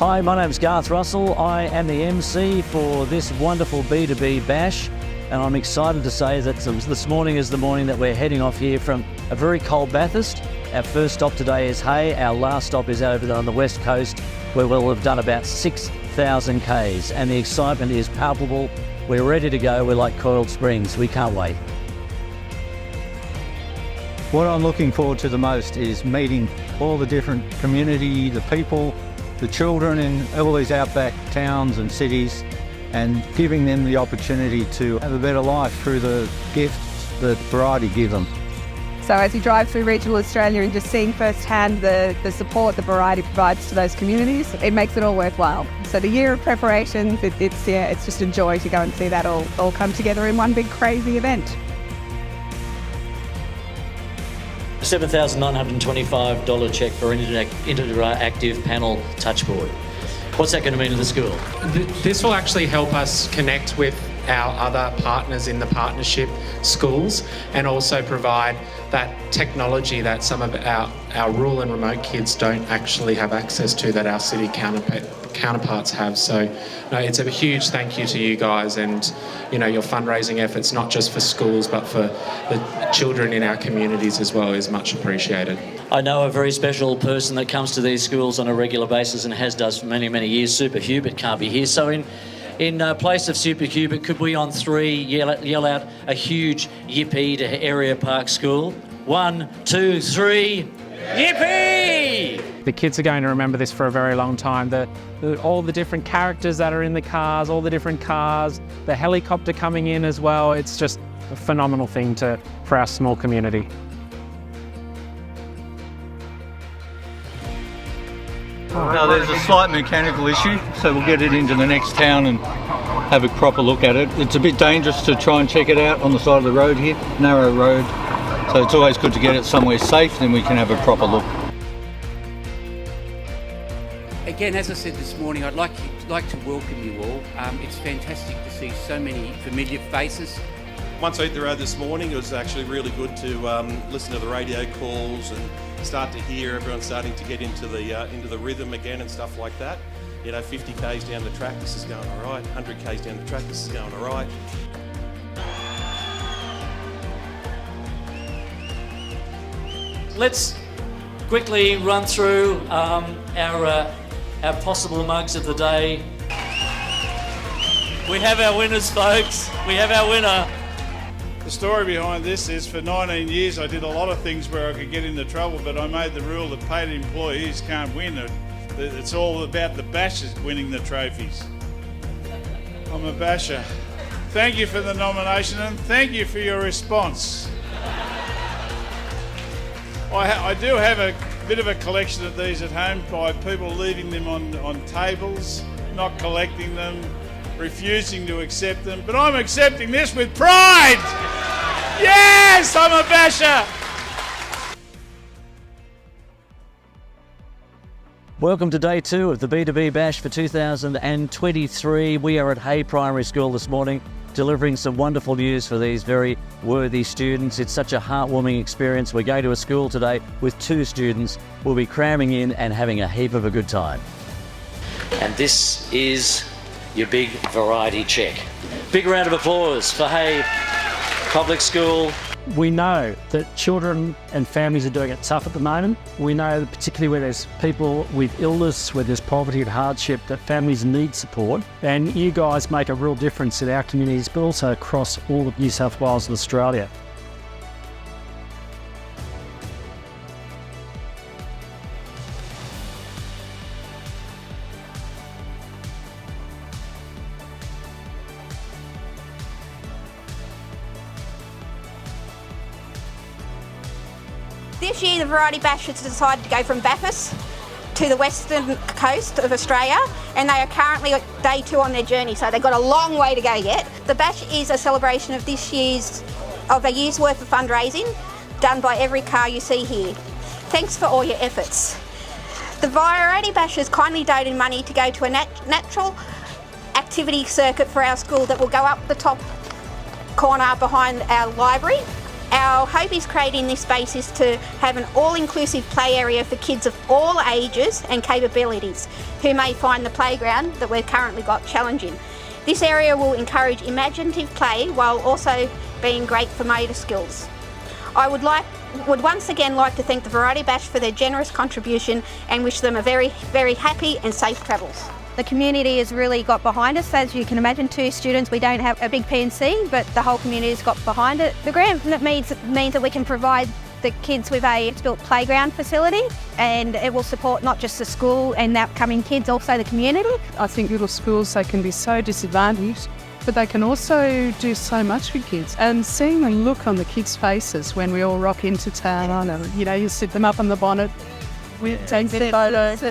Hi, my name's Garth Russell. I am the MC for this wonderful B2B Bash, and I'm excited to say that this morning is the morning that we're heading off here from a very cold Bathurst. Our first stop today is Hay. Our last stop is over on the west coast, where we'll have done about 6,000 Ks, and the excitement is palpable. We're ready to go. We're like coiled springs. We can't wait. What I'm looking forward to the most is meeting all the different community, the people, the children in all these outback towns and cities, and giving them the opportunity to have a better life through the gifts that variety give them. So as you drive through regional Australia and just seeing firsthand the support that variety provides to those communities, it makes it all worthwhile. So the year of preparations, it's just a joy to go and see that all come together in one big crazy event. $7,925 cheque for an interactive panel touchboard. What's that going to mean to the school? This will actually help us connect with our other partners in the partnership schools, and also provide that technology that some of our rural and remote kids don't actually have access to, that our city counterparts have. So it's a huge thank you to you guys, and your fundraising efforts, not just for schools but for the children in our communities as well, is much appreciated. I know a very special person that comes to these schools on a regular basis and has done for many, many years. Super Hubert can't be here, so in place of Super Hubert, could we on three yell out a huge yippee to Area Park School? 1, 2, 3, yippee! The kids are going to remember this for a very long time. All the different characters that are in the cars, all the different cars, the helicopter coming in as well. It's just a phenomenal thing for our small community. Now there's a slight mechanical issue, so we'll get it into the next town and have a proper look at it. It's a bit dangerous to try and check it out on the side of the road here, narrow road. So it's always good to get it somewhere safe, then we can have a proper look. Again, as I said this morning, I'd like to welcome you all. It's fantastic to see so many familiar faces. Once I hit the road this morning, it was actually really good to listen to the radio calls and start to hear everyone starting to get into the rhythm again and stuff like that. 50 Ks down the track, this is going all right. 100 Ks down the track, this is going all right. Let's quickly run through our possible mugs of the day. We have our winners, folks. We have our winner. The story behind this is, for 19 years I did a lot of things where I could get into trouble, but I made the rule that paid employees can't win. It's all about the bashers winning the trophies. I'm a basher. Thank you for the nomination, and thank you for your response. I do have a bit of a collection of these at home by people leaving them on tables, not collecting them, refusing to accept them, but I'm accepting this with pride! Yes, I'm a basher! Welcome to day 2 of the B2B Bash for 2023. We are at Hay Primary School this morning, delivering some wonderful news for these very worthy students. It's such a heartwarming experience. We're going to a school today with 2 students. We'll be cramming in and having a heap of a good time. And this is your big variety check. Big round of applause for Hay Public School. We know that children and families are doing it tough at the moment. We know that particularly where there's people with illness, where there's poverty and hardship, that families need support. And you guys make a real difference in our communities, but also across all of New South Wales and Australia. This year the Variety Bash has decided to go from Bathurst to the western coast of Australia, and they are currently at day 2 on their journey, so they've got a long way to go yet. The Bash is a celebration of a year's worth of fundraising done by every car you see here. Thanks for all your efforts. The Variety Bash has kindly donated money to go to a natural activity circuit for our school that will go up the top corner behind our library. Our hope is creating this space is to have an all-inclusive play area for kids of all ages and capabilities who may find the playground that we've currently got challenging. This area will encourage imaginative play while also being great for motor skills. I would once again like to thank the Variety Bash for their generous contribution and wish them a very, very happy and safe travels. The community has really got behind us. As you can imagine, 2 students, we don't have a big P&C, but the whole community has got behind it. The grant means that we can provide the kids with a built playground facility, and it will support not just the school and the upcoming kids, also the community. I think little schools, they can be so disadvantaged, but they can also do so much for kids. And seeing the look on the kids' faces when we all rock into town, and you sit them up on the bonnet, we take photos.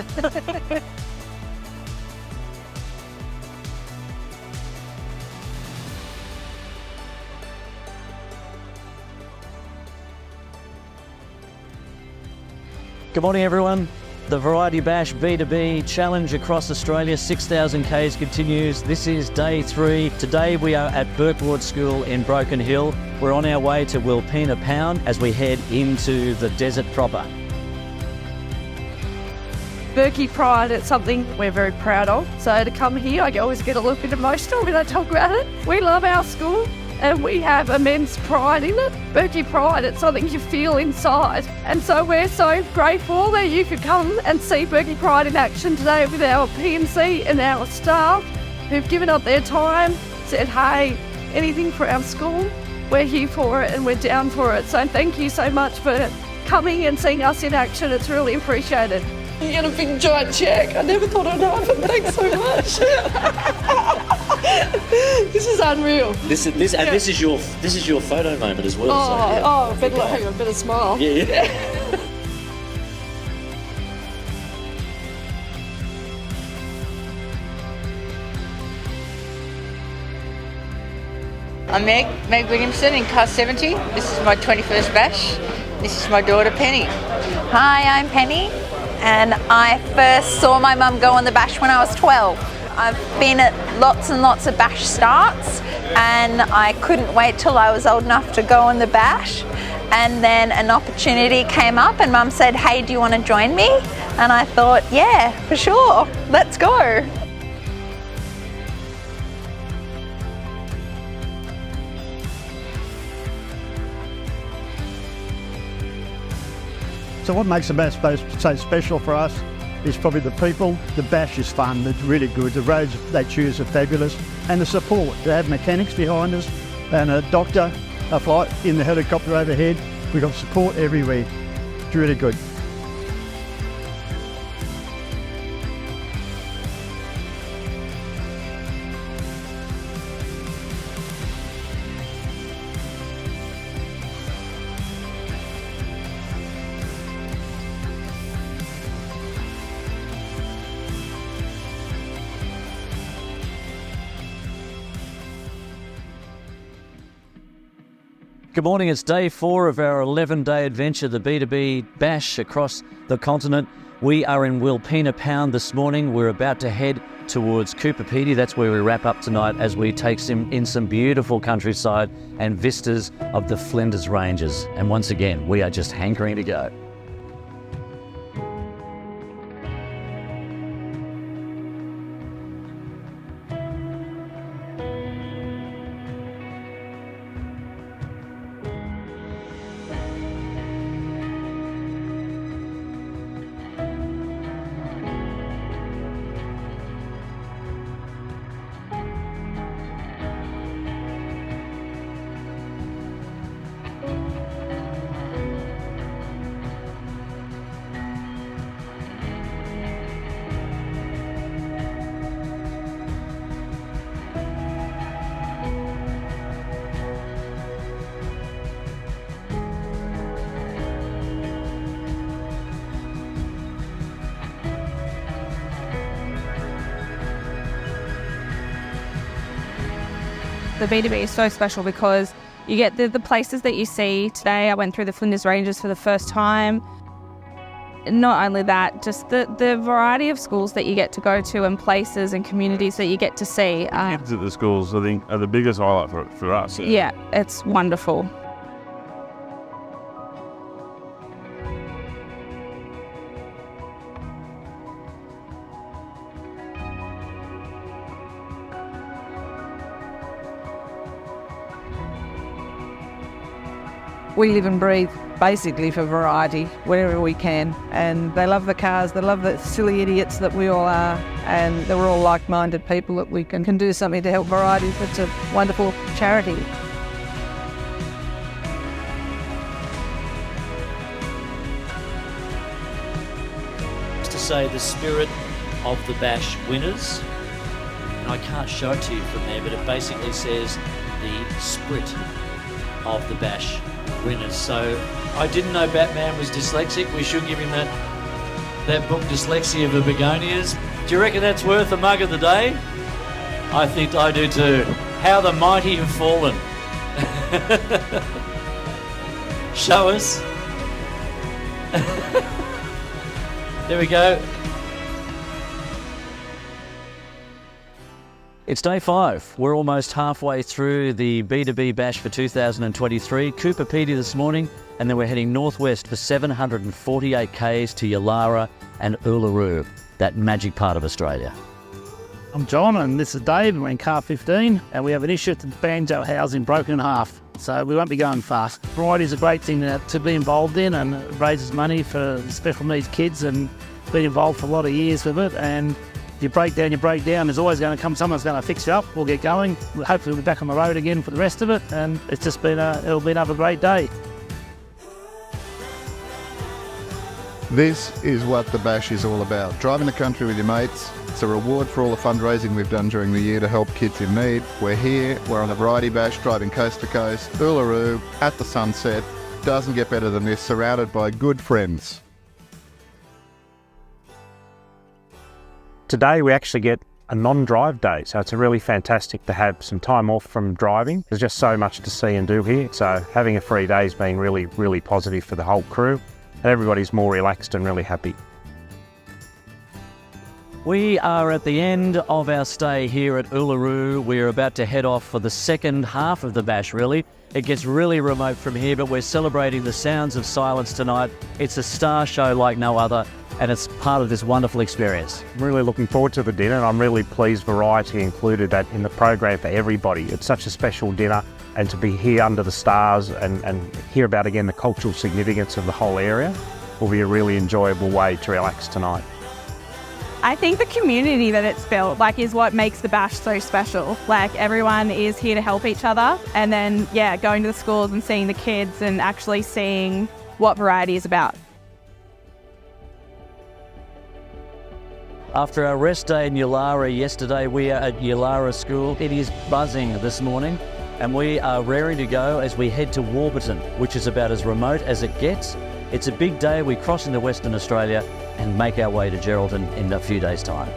Good morning, everyone. The Variety Bash B2B Challenge across Australia, 6,000 Ks continues. This is day 3. Today we are at Burkward School in Broken Hill. We're on our way to Wilpena Pound as we head into the desert proper. Berkey Pride, it's something we're very proud of. So to come here, I always get a little bit emotional when I talk about it. We love our school and we have immense pride in it. Berkey Pride, it's something you feel inside. And so we're so grateful that you could come and see Berkey Pride in action today with our P&C and our staff who've given up their time, said, hey, anything for our school, we're here for it and we're down for it. So thank you so much for coming and seeing us in action. It's really appreciated. You get a big giant check. I never thought I'd happen. Thanks so much. This is unreal. This is your photo moment as well. Hang on, better smile. Yeah. I'm Meg Williamson in Class 70. This is my 21st bash. This is my daughter Penny. Hi, I'm Penny, and I first saw my mum go on the bash when I was 12. I've been at lots and lots of bash starts, and I couldn't wait till I was old enough to go on the bash. And then an opportunity came up and Mum said, hey, do you want to join me? And I thought, yeah, for sure, let's go. So what makes the bash so special for us is probably the people. The bash is fun, it's really good. The roads they choose are fabulous. And the support, to have mechanics behind us and a doctor, a flight in the helicopter overhead. We've got support everywhere. It's really good. Good morning, it's day 4 of our 11-day adventure, the B2B Bash across the continent. We are in Wilpena Pound this morning. We're about to head towards Coopapedy. That's where we wrap up tonight as we take in some beautiful countryside and vistas of the Flinders Ranges. And once again, we are just hankering to go. The B2B is so special because you get the places that you see. Today I went through the Flinders Ranges for the first time. Not only that, just the variety of schools that you get to go to and places and communities that you get to see. Kids at the schools, I think, are the biggest highlight for us. Yeah, it's wonderful. We live and breathe basically for variety wherever we can, and they love the cars, they love the silly idiots that we all are, and they're all like-minded people that we can do something to help variety. It's a wonderful charity. To say the spirit of the bash winners, and I can't show it to you from there, but it basically says the spirit of the bash winners. So I didn't know Batman was dyslexic. We should give him that book, Dyslexia of the Begonias. Do you reckon that's worth a mug of the day? I think I do too. How the mighty have fallen. Show us. There we go. It's day 5. We're almost halfway through the B2B Bash for 2023. Cooper Pedy this morning, and then we're heading northwest for 748 k's to Yalara and Uluru, that magic part of Australia. I'm John and this is Dave, and we're in car 15 and we have an issue at the banjo housing broken in half, so we won't be going fast. Variety is a great thing to be involved in, and it raises money for special needs kids, and been involved for a lot of years with it. And you break down, there's always going to come someone's going to fix you up. We'll get going. Hopefully we'll be back on the road again for the rest of it, and it's just been it'll be another great day. This is what the Bash is all about. Driving the country with your mates. It's a reward for all the fundraising we've done during the year to help kids in need. We're here, we're on the Variety Bash, driving coast to coast, Uluru, at the sunset. Doesn't get better than this, surrounded by good friends. Today we actually get a non-drive day, so it's really fantastic to have some time off from driving. There's just so much to see and do here, so having a free day has been really, really positive for the whole crew, and everybody's more relaxed and really happy. We are at the end of our stay here at Uluru. We're about to head off for the second half of the Bash, really. It gets really remote from here, but we're celebrating the sounds of silence tonight. It's a star show like no other, and it's part of this wonderful experience. I'm really looking forward to the dinner, and I'm really pleased Variety included that in the program for everybody. It's such a special dinner, and to be here under the stars and hear about again the cultural significance of the whole area will be a really enjoyable way to relax tonight. I think the community that it's built is what makes the Bash so special. Everyone is here to help each other, and then going to the schools and seeing the kids and actually seeing what Variety is about. After our rest day in Yalara yesterday, we are at Yalara School. It is buzzing this morning, and we are raring to go as we head to Warburton, which is about as remote as it gets. It's a big day. We cross into Western Australia and make our way to Geraldton in a few days' time.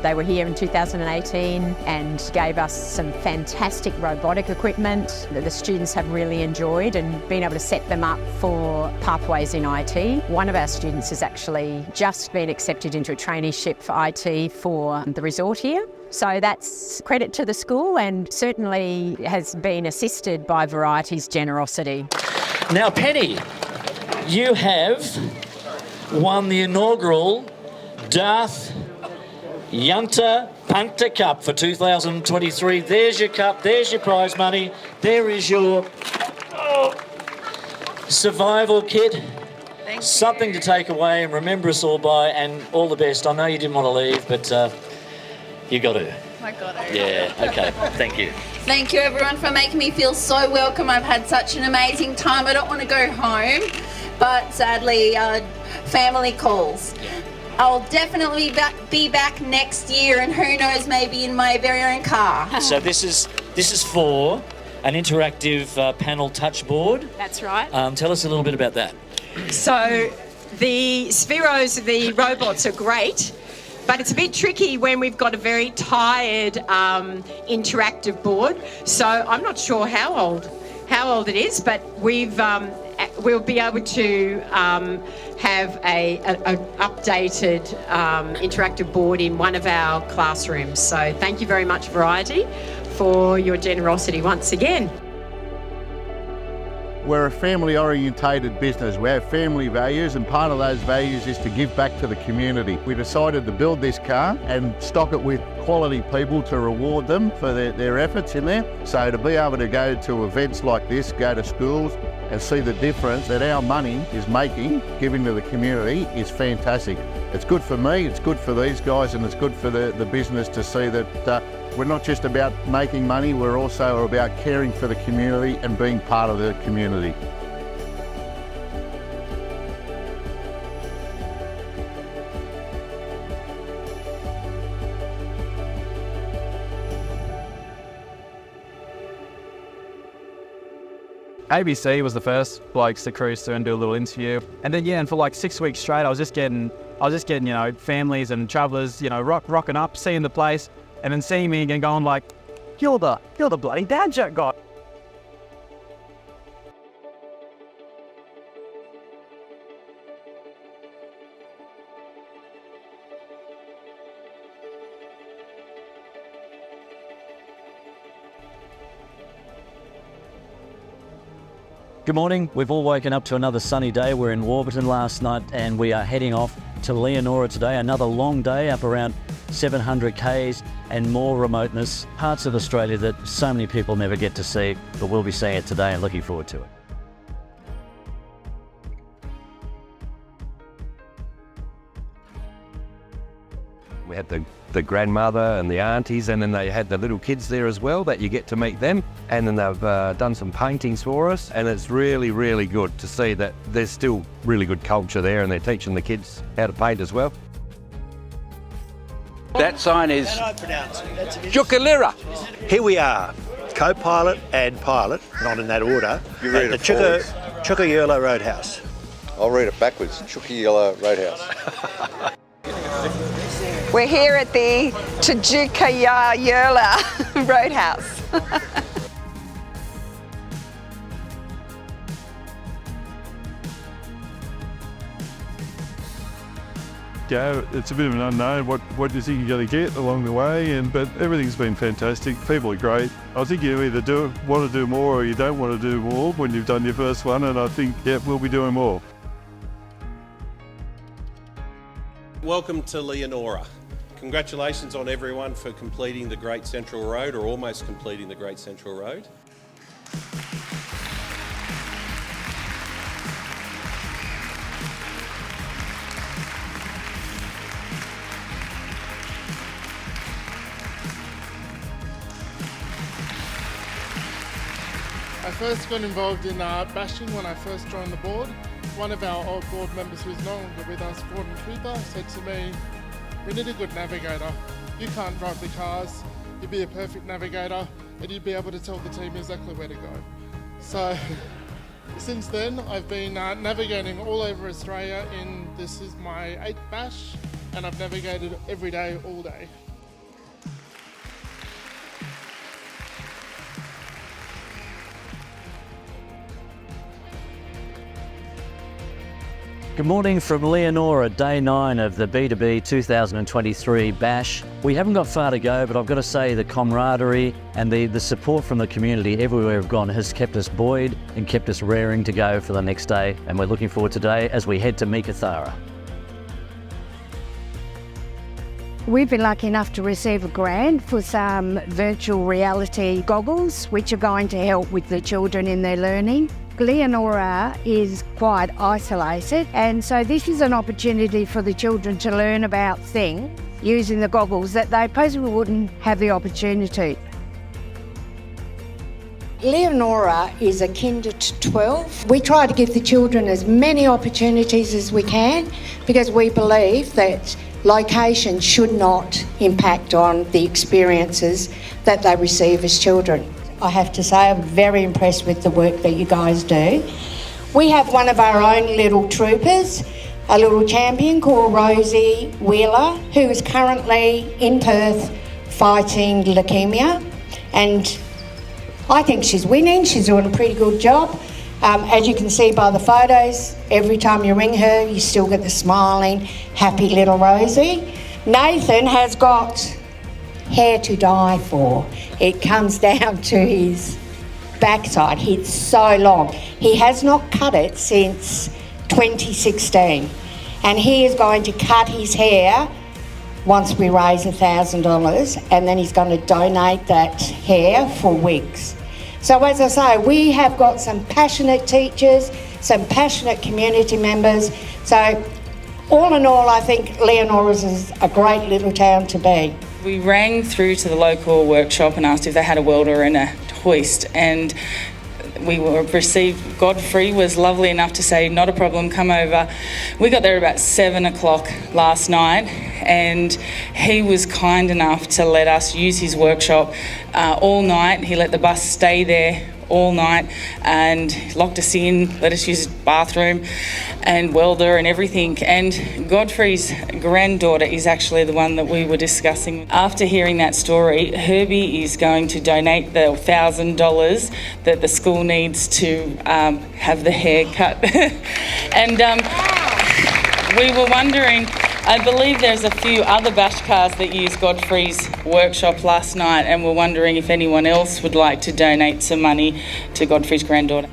They were here in 2018 and gave us some fantastic robotic equipment that the students have really enjoyed, and been able to set them up for pathways in IT. One of our students has actually just been accepted into a traineeship for IT for the resort here. So that's credit to the school, and certainly has been assisted by Variety's generosity. Now, Penny, you have won the inaugural Darth Yunta Punter Cup for 2023. There's your cup, there's your prize money, there is your survival kit. Something to take away and remember us all by, and all the best. I know you didn't want to leave, but you got to. I got to. Yeah, okay, thank you. Thank you everyone for making me feel so welcome. I've had such an amazing time. I don't want to go home, but sadly, family calls. I'll definitely be back next year, and who knows, maybe in my very own car. So this is for an interactive panel touch board. That's right. Tell us a little bit about that. So the Spheros, the robots, are great, but it's a bit tricky when we've got a very tired interactive board. So I'm not sure how old it is, but we'll be able to have an updated interactive board in one of our classrooms. So thank you very much, Variety, for your generosity once again. We're a family-orientated business. We have family values, and part of those values is to give back to the community. We decided to build this car and stock it with quality people to reward them for their efforts in there. So to be able to go to events like this, go to schools and see the difference that our money is making, giving to the community, is fantastic. It's good for me, it's good for these guys, and it's good for the business to see that we're not just about making money, we're also about caring for the community and being part of the community. ABC was the first blokes to cruise through and do a little interview, and then and for like 6 weeks straight, I was just getting families and travellers, rocking up, seeing the place, and then seeing me and going like, "You're the bloody dad joke guy." Good morning. We've all woken up to another sunny day. We're in Warburton last night and we are heading off to Leonora today. Another long day up around 700 k's and more remoteness. Parts of Australia that so many people never get to see, but we'll be seeing it today and looking forward to it. We had the grandmother and the aunties, and then they had the little kids there as well that you get to meet them. And then they've done some paintings for us, and it's really, really good to see that there's still really good culture there, and they're teaching the kids how to paint as well. That sign is Chukalira. Here we are, co-pilot and pilot, not in that order, You read at the it Chukayurla Roadhouse. I'll read it backwards. Chukayurla Roadhouse. We're here at the Tajukayurla Roadhouse. It's a bit of an unknown. What do you think you're going to get along the way? But everything's been fantastic. People are great. I think you either want to do more or you don't want to do more when you've done your first one. And I think, we'll be doing more. Welcome to Leonora. Congratulations on everyone for completing the Great Central Road, or almost completing the Great Central Road. I first got involved in bashing when I first joined the board. One of our old board members who's no longer with us, Gordon Cooper, said to me, "We need a good navigator. You can't drive the cars, you'd be a perfect navigator, and you'd be able to tell the team exactly where to go." So since then, I've been navigating all over Australia. This is my 8th bash, and I've navigated every day, all day. Good morning from Leonora, day 9 of the B2B 2023 bash. We haven't got far to go, but I've got to say the camaraderie and the support from the community everywhere we've gone has kept us buoyed and kept us raring to go for the next day. And we're looking forward today as we head to Meekatharra. We've been lucky enough to receive a grant for some virtual reality goggles, which are going to help with the children in their learning. Leonora is quite isolated, and so this is an opportunity for the children to learn about things using the goggles that they possibly wouldn't have the opportunity. Leonora is a kinder to 12. We try to give the children as many opportunities as we can because we believe that location should not impact on the experiences that they receive as children. I have to say I'm very impressed with the work that you guys do. We have one of our own little troopers, a little champion called Rosie Wheeler, who is currently in Perth fighting leukaemia, and I think she's winning. She's doing a pretty good job. As you can see by the photos, every time you ring her, you still get the smiling, happy little Rosie. Nathan has got hair to die for. It comes down to his backside. It's so long. He has not cut it since 2016. And he is going to cut his hair once we raise $1,000, and then he's going to donate that hair for wigs. So as I say, we have got some passionate teachers, some passionate community members. So all in all, I think Leonora's is a great little town to be. We rang through to the local workshop and asked if they had a welder and a hoist, and we were received. Godfrey was lovely enough to say, not a problem, come over. We got there about 7 o'clock last night, and he was kind enough to let us use his workshop all night. He let the bus stay there all night and locked us in, let us use his bathroom and welder and everything. And Godfrey's granddaughter is actually the one that we were discussing. After hearing that story, Herbie is going to donate the $1,000 that the school needs to have the hair cut. And we were wondering, I believe there's a few other bash cars that used Godfrey's workshop last night, and we're wondering if anyone else would like to donate some money to Godfrey's granddaughter.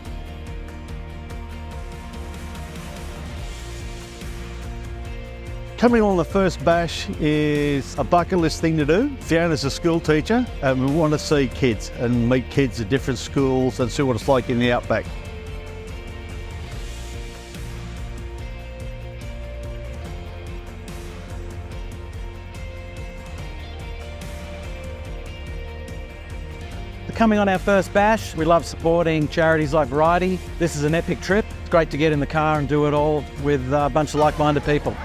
Coming on the first bash is a bucket list thing to do. Fiona's a school teacher and we want to see kids and meet kids at different schools and see what it's like in the outback. Coming on our first bash, we love supporting charities like Variety. This is an epic trip. It's great to get in the car and do it all with a bunch of like-minded people.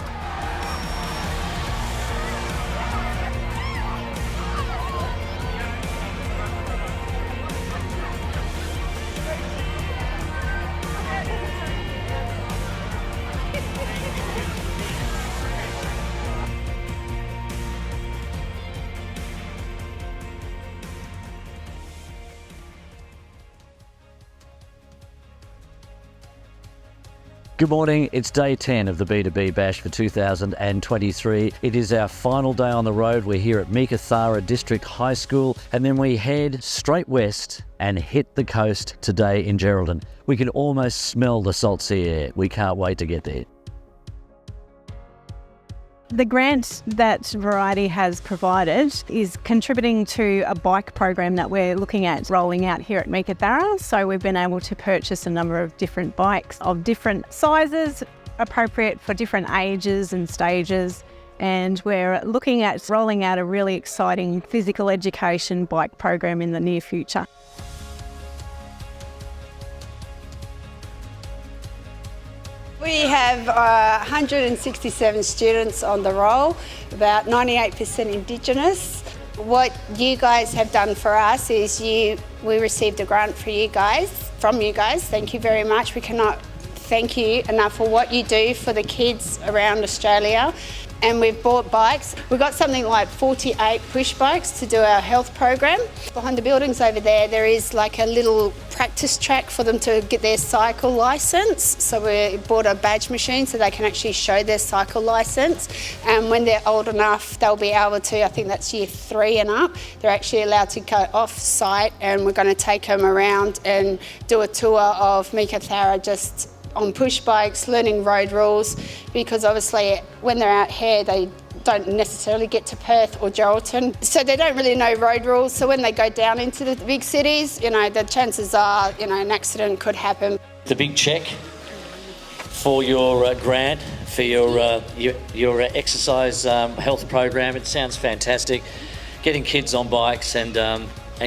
Good morning, it's day 10 of the B2B Bash for 2023. It is our final day on the road. We're here at Meekatharra District High School, and then we head straight west and hit the coast today in Geraldton. We can almost smell the salt sea air. We can't wait to get there. The grant that Variety has provided is contributing to a bike program that we're looking at rolling out here at Meekatharra. So we've been able to purchase a number of different bikes of different sizes, appropriate for different ages and stages. And we're looking at rolling out a really exciting physical education bike program in the near future. We have 167 students on the roll, about 98% Indigenous. What you guys have done for us is we received a grant from you guys. Thank you very much. We cannot thank you enough for what you do for the kids around Australia. And we've bought bikes. We've got something like 48 push bikes to do our health program. Behind the buildings over there is like a little practice track for them to get their cycle licence. So we bought a badge machine so they can actually show their cycle licence. And when they're old enough, they'll be able to, I think that's year 3 and up, they're actually allowed to go off-site, and we're going to take them around and do a tour of Meekatharra just on push bikes, learning road rules, because obviously when they're out here they don't necessarily get to Perth or Geraldton, so they don't really know road rules. So when they go down into the big cities, the chances are, an accident could happen. The big check for your grant, for your exercise health program. It sounds fantastic. Getting kids on bikes and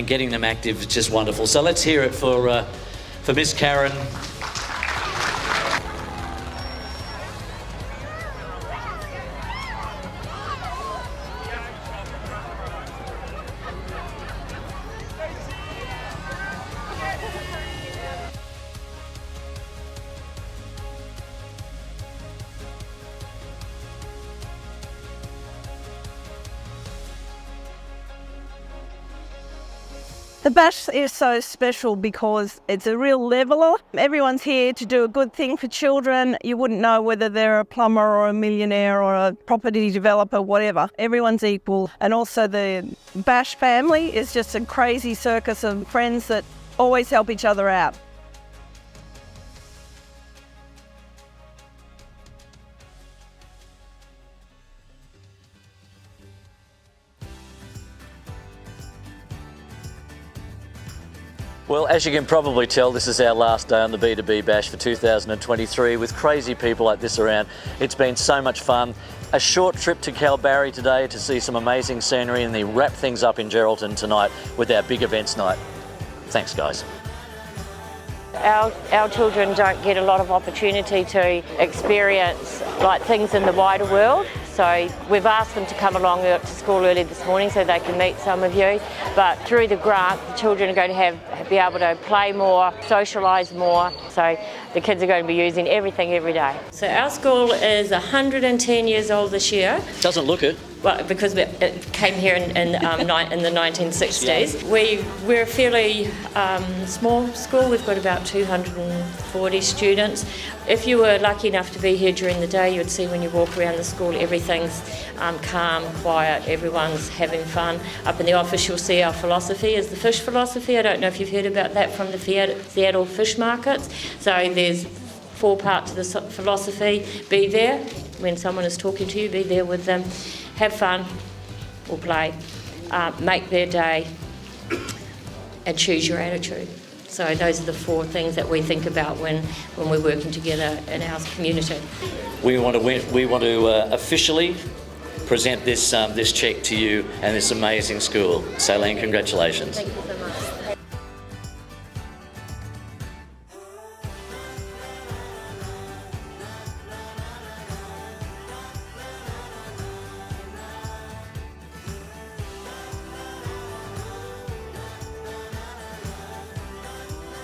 getting them active is just wonderful. So let's hear it for Miss Karen. The bash is so special because it's a real leveller. Everyone's here to do a good thing for children. You wouldn't know whether they're a plumber or a millionaire or a property developer, whatever. Everyone's equal. And also the bash family is just a crazy circus of friends that always help each other out. Well, as you can probably tell, this is our last day on the B2B Bash for 2023 with crazy people like this around. It's been so much fun. A short trip to Kalbarri today to see some amazing scenery, and then wrap things up in Geraldton tonight with our big events night. Thanks, guys. Our children don't get a lot of opportunity to experience like things in the wider world. So we've asked them to come along to school early this morning so they can meet some of you. But through the grant, the children are going to be able to play more, socialise more. So the kids are going to be using everything every day. So our school is 110 years old this year. Doesn't look it. Well, because it came here in the 1960s. We're a fairly small school. We've got about 240 students. If you were lucky enough to be here during the day, you'd see when you walk around the school, everything's calm, quiet, everyone's having fun. Up in the office, you'll see our philosophy is the fish philosophy. I don't know if you've heard about that from the Seattle fish markets. So there's 4 parts of the philosophy. Be there when someone is talking to you, be there with them. Have fun or play, make their day, and choose your attitude. So those are the 4 things that we think about when we're working together in our community. We want to officially present this cheque to you and this amazing school. Saline, congratulations. Thank you so much.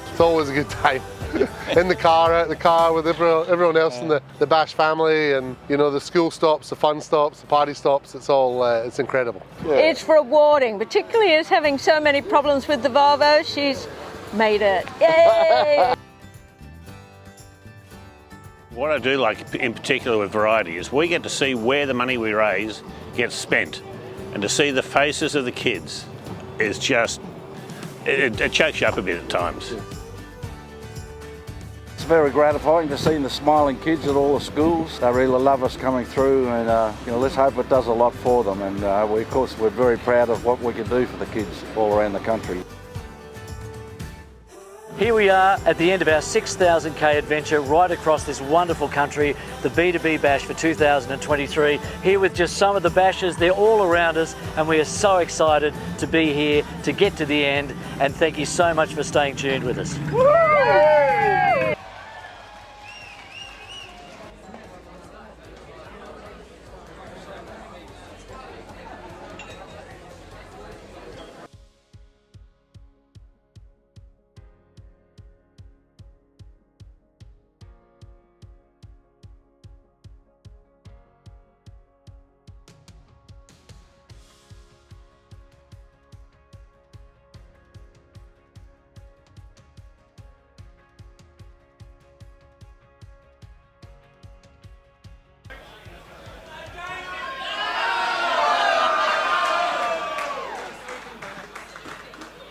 It's always a good time. In the car with everyone else in the Bash family, and you know, the school stops, the fun stops, the party stops. It's all it's incredible. Yeah. It's rewarding, particularly as having so many problems with the Volvo. She's made it. Yay! What I do like in particular with Variety is we get to see where the money we raise gets spent, and to see the faces of the kids is just, it chokes you up a bit at times. It's very gratifying to see the smiling kids at all the schools. They really love us coming through, and you know, let's hope it does a lot for them. And of course, we're very proud of what we can do for the kids all around the country. Here we are at the end of our 6,000k adventure right across this wonderful country, the B2B Bash for 2023. Here with just some of the bashers, they're all around us, and we are so excited to be here, to get to the end, and thank you so much for staying tuned with us.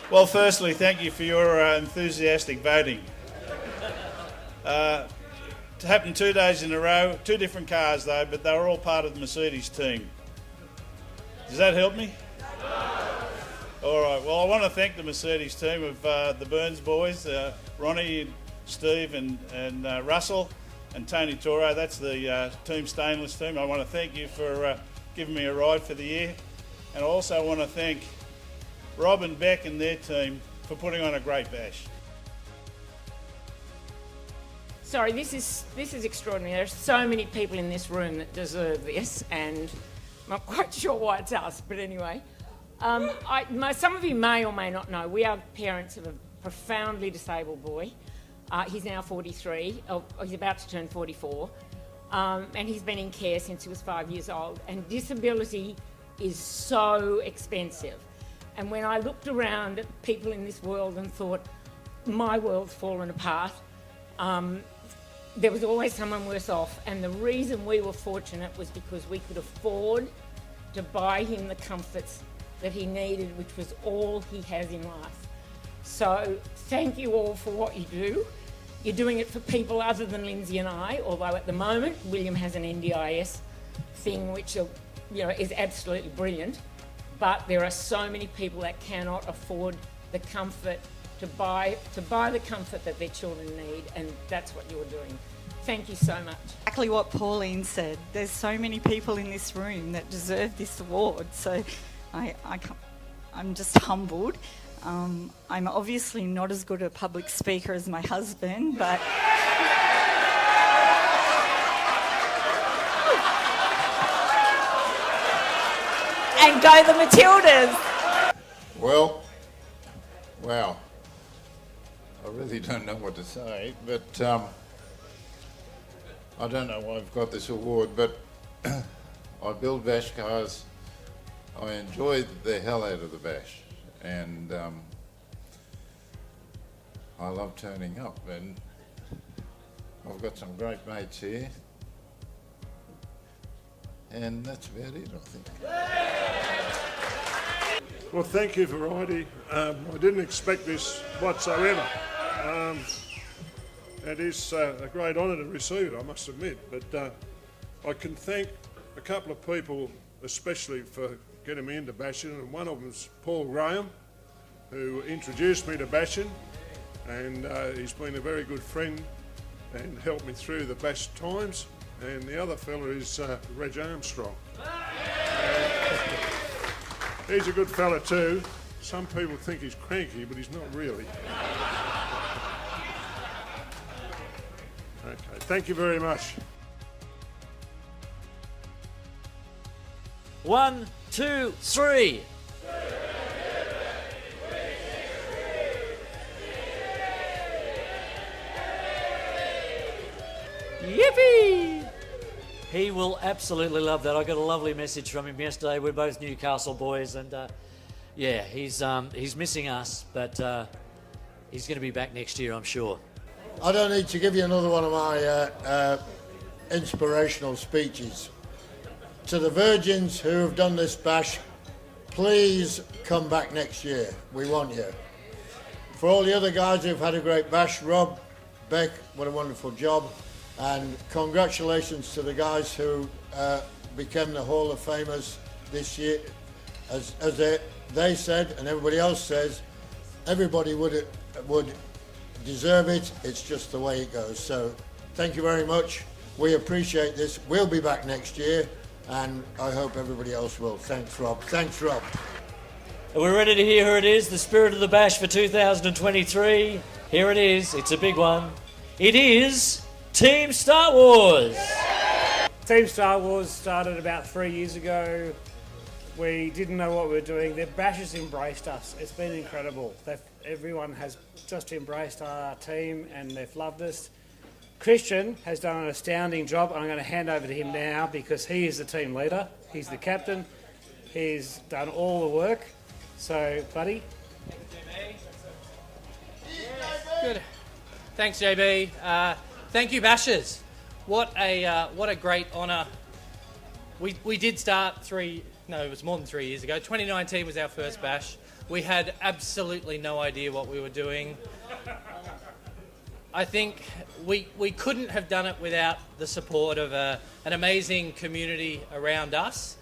Well, firstly, thank you for your enthusiastic voting. It happened 2 days in a row, 2 different cars though, but they were all part of the Mercedes team. Does that help me? All right, well, I want to thank the Mercedes team of the Burns boys, Ronnie, Steve and Russell and Tony Toro. That's the Team Stainless team. I want to thank you for giving me a ride for the year. And I also want to thank Rob and Beck and their team for putting on a great bash. Sorry, this is extraordinary. There are so many people in this room that deserve this, and I'm not quite sure why it's us, but anyway. Some of you may or may not know, we are parents of a profoundly disabled boy. He's now 43, he's about to turn 44, and he's been in care since he was 5 years old, and disability is so expensive. And when I looked around at people in this world and thought, my world's fallen apart, there was always someone worse off. And the reason we were fortunate was because we could afford to buy him the comforts that he needed, which was all he has in life. So thank you all for what you do. You're doing it for people other than Lindsay and I, although at the moment William has an NDIS thing which is absolutely brilliant. But there are so many people that cannot afford the comfort to buy the comfort that their children need, and that's what you're doing. Thank you so much. Exactly what Pauline said. There's so many people in this room that deserve this award, so I'm just humbled. I'm obviously not as good a public speaker as my husband, but... And go the Matildas! Well, wow. I really don't know what to say, but I don't know why I've got this award, but I build bash cars. I enjoy the hell out of the bash, and I love turning up, and I've got some great mates here, and that's about it, I think. Well, thank you, Variety. I didn't expect this whatsoever. It is a great honour to receive it, I must admit, but I can thank a couple of people especially for getting me into bashing, and one of them is Paul Graham, who introduced me to bashing, and he's been a very good friend and helped me through the bash times, and the other fella is Reg Armstrong. He's a good fella too. Some people think he's cranky, but he's not really. Okay, thank you very much. 1, 2, 3. Yippee! He will absolutely love that. I got a lovely message from him yesterday. We're both Newcastle boys, and yeah, he's missing us, but he's going to be back next year, I'm sure. I don't need to give you another one of my inspirational speeches. To the virgins who have done this bash, please come back next year. We want you. For all the other guys who've had a great bash, Rob, Beck, what a wonderful job. And congratulations to the guys who became the Hall of Famers this year. As they said, and everybody else says, everybody would deserve it. It's just the way it goes. So thank you very much. We appreciate this. We'll be back next year, and I hope everybody else will. Thanks, Rob. Thanks, Rob. We're ready to hear who it is, the spirit of the bash for 2023. Here it is. It's a big one. It is Team Star Wars. Team Star Wars started about 3 years ago. We didn't know what we were doing. The bashers embraced us. It's been incredible. Everyone has just embraced our team and they've loved us. Christian has done an astounding job. I'm going to hand over to him now because he is the team leader. He's the captain. He's done all the work. So, buddy. Good. Thanks, JB. Thank you, bashers. What a great honour. We did start it was more than 3 years ago. 2019 was our first bash. We had absolutely no idea what we were doing. I think we couldn't have done it without the support of an amazing community around us.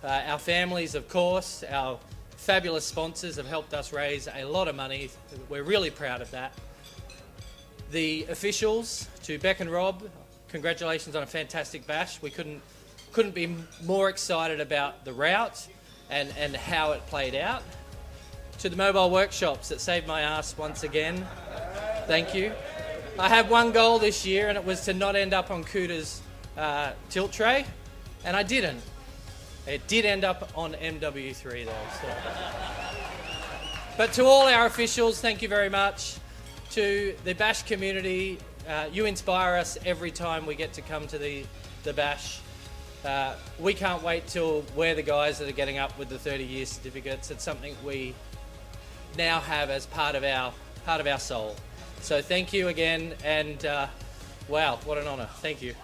Our families, of course, our fabulous sponsors have helped us raise a lot of money. We're really proud of that. The officials, to Beck and Rob, congratulations on a fantastic bash. We couldn't be more excited about the route and how it played out. To the mobile workshops that saved my ass once again, thank you. I had one goal this year and it was to not end up on Cooter's tilt tray, and I didn't. It did end up on MW3 though. So. But to all our officials, thank you very much. To the bash community, you inspire us every time we get to come to the bash. We can't wait till we're the guys that are getting up with the 30-year certificates. It's something we now have as part of our soul. So thank you again, and wow, what an honour. Thank you.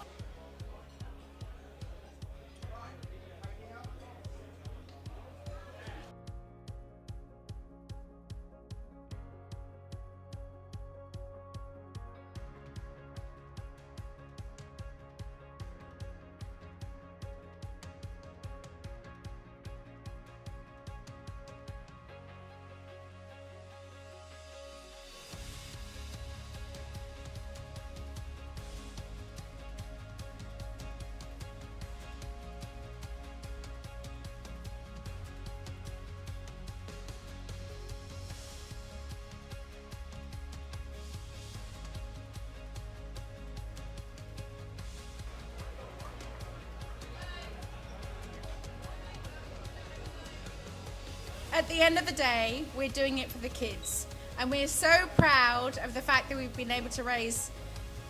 at the end of the day, we're doing it for the kids. And we're so proud of the fact that we've been able to raise,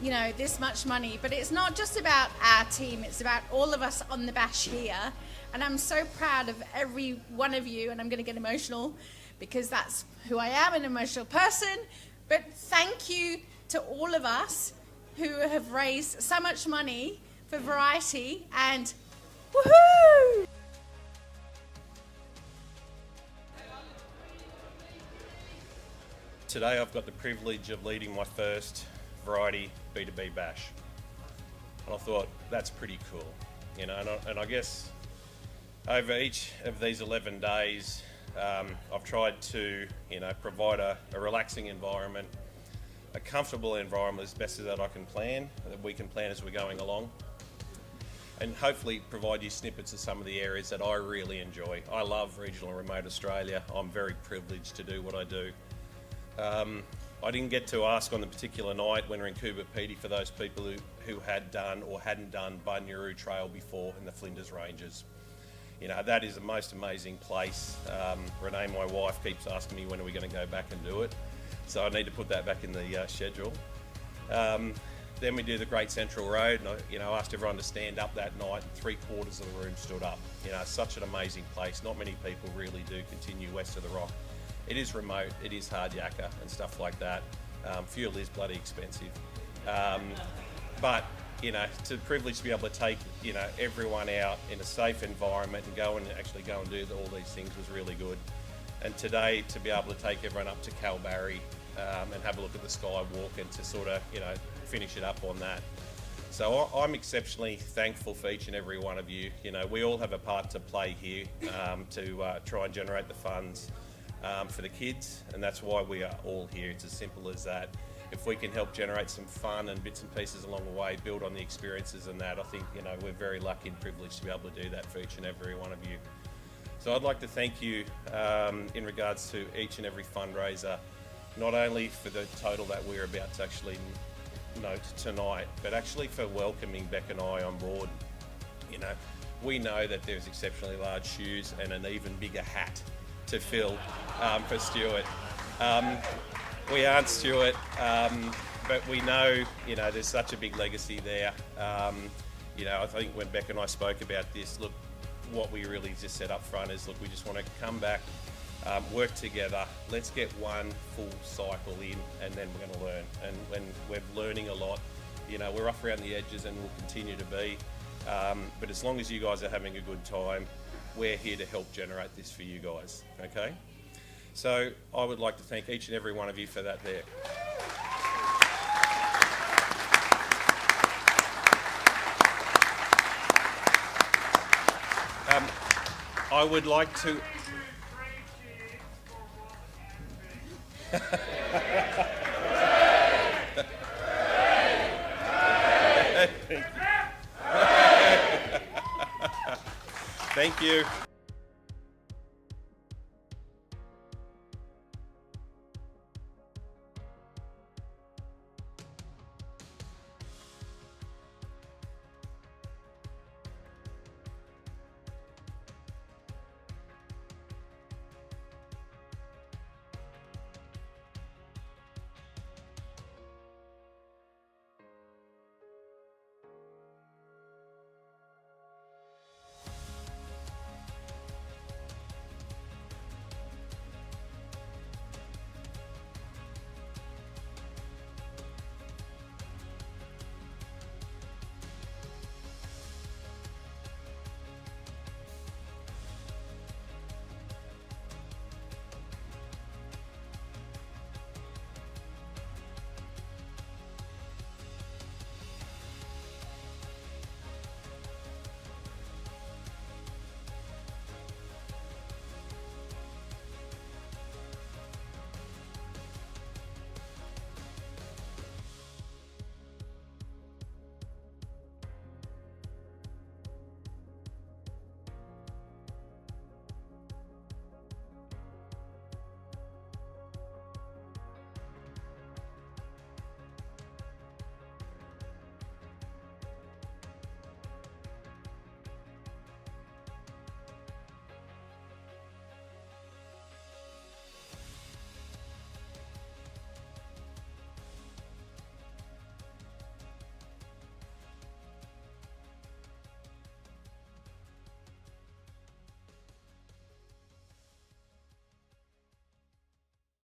you know, this much money. But it's not just about our team, it's about all of us on the bash here. And I'm so proud of every one of you, and I'm going to get emotional because that's who I am, an emotional person. But thank you to all of us who have raised so much money for variety, and woohoo! Today I've got the privilege of leading my first variety B2B bash. And I thought, that's pretty cool, you know, and I guess over each of these 11 days, I've tried to, you know, provide a relaxing environment, a comfortable environment as best as that I can plan, that we can plan as we're going along, and hopefully provide you snippets of some of the areas that I really enjoy. I love regional and remote Australia. I'm very privileged to do what I do. I didn't get to ask on the particular night when we're in Coober Pedy for those people who had done or hadn't done Bunyaroo Trail before in the Flinders Ranges. You know, that is the most amazing place. Renee, my wife, keeps asking me when are we going to go back and do it. So I need to put that back in the schedule. Then we do the Great Central Road, and I asked everyone to stand up that night, and 3/4 of the room stood up. You know, such an amazing place. Not many people really do continue west of the Rock. It is remote, it is hard yakka and stuff like that. Fuel is bloody expensive. But, you know, it's a privilege to be able to take, you know, everyone out in a safe environment and actually go and do all these things was really good. And today, to be able to take everyone up to Kalbarri and have a look at the Skywalk and to sort of, you know, finish it up on that. So I'm exceptionally thankful for each and every one of you. You know, we all have a part to play here to try and generate the funds for the kids, and that's why we are all here. It's as simple as that. If we can help generate some fun and bits and pieces along the way, build on the experiences and that, I think, you know, we're very lucky and privileged to be able to do that for each and every one of you. So I'd like to thank you in regards to each and every fundraiser, not only for the total that we're about to actually note tonight, but actually for welcoming Beck and I on board. You know, we know that there's exceptionally large shoes and an even bigger hat to fill for Stuart. We aren't Stuart, but we know, you know, there's such a big legacy there. You know, I think when Beck and I spoke about this, look, what we really just said up front is, look, we just want to come back, work together, let's get one full cycle in, and then we're going to learn. And when we're learning a lot, you know, we're rough around the edges and we'll continue to be. But as long as you guys are having a good time, we're here to help generate this for you guys, okay? So I would like to thank each and every one of you for that there. I would like to... Thank you.